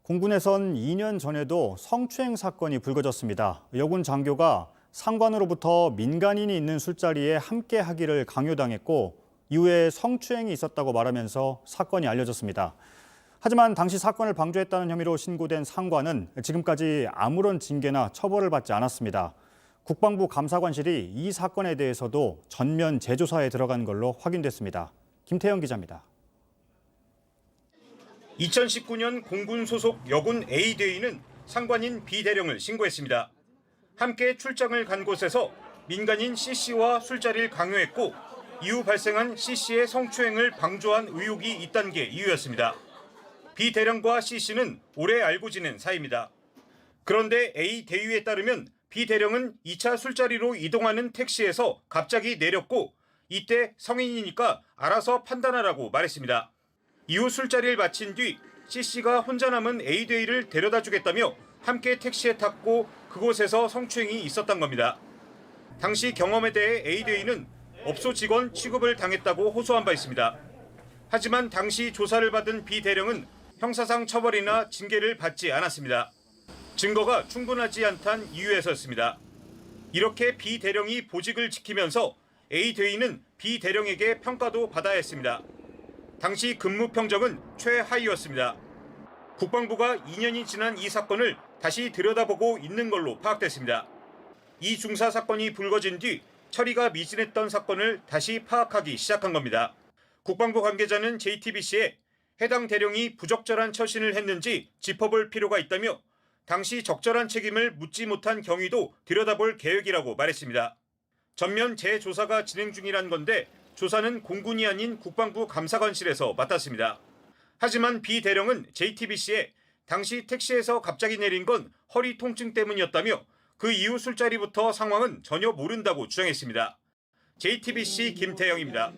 공군에선 2년 전에도 성추행 사건이 불거졌습니다. 여군 장교가 상관으로부터 민간인이 있는 술자리에 함께 하기를 강요당했고 이후에 성추행이 있었다고 말하면서 사건이 알려졌습니다. 하지만 당시 사건을 방조했다는 혐의로 신고된 상관은 지금까지 아무런 징계나 처벌을 받지 않았습니다. 국방부 감사관실이 이 사건에 대해서도 전면 재조사에 들어간 걸로 확인됐습니다. 김태영 기자입니다. 2019년 공군 소속 여군 A대위는 상관인 B대령을 신고했습니다. 함께 출장을 간 곳에서 민간인 C씨와 술자리를 강요했고 이후 발생한 C씨의 성추행을 방조한 의혹이 있다는 게 이유였습니다. B대령과 C씨는 오래 알고 지낸 사이입니다. 그런데 A대위에 따르면 B대령은 2차 술자리로 이동하는 택시에서 갑자기 내렸고 이때 성인이니까 알아서 판단하라고 말했습니다. 이후 술자리를 마친 뒤 C씨가 혼자 남은 A대위를 데려다 주겠다며 함께 택시에 탔고 그곳에서 성추행이 있었던 겁니다. 당시 경험에 대해 A대위는 업소 직원 취급을 당했다고 호소한 바 있습니다. 하지만 당시 조사를 받은 B대령은 형사상 처벌이나 징계를 받지 않았습니다. 증거가 충분하지 않다는 이유에서였습니다. 이렇게 B대령이 보직을 지키면서 A대위는 B대령에게 평가도 받아야 했습니다. 당시 근무 평정은 최하위였습니다. 국방부가 2년이 지난 이 사건을 다시 들여다보고 있는 걸로 파악됐습니다. 이 중사 사건이 불거진 뒤 처리가 미진했던 사건을 다시 파악하기 시작한 겁니다. 국방부 관계자는 JTBC에 해당 대령이 부적절한 처신을 했는지 짚어볼 필요가 있다며 당시 적절한 책임을 묻지 못한 경위도 들여다볼 계획이라고 말했습니다. 전면 재조사가 진행 중이란 건데 조사는 공군이 아닌 국방부 감사관실에서 맡았습니다. 하지만 B대령은 JTBC에 당시 택시에서 갑자기 내린 건 허리 통증 때문이었다며 그 이후 술자리부터 상황은 전혀 모른다고 주장했습니다. JTBC 김태영입니다.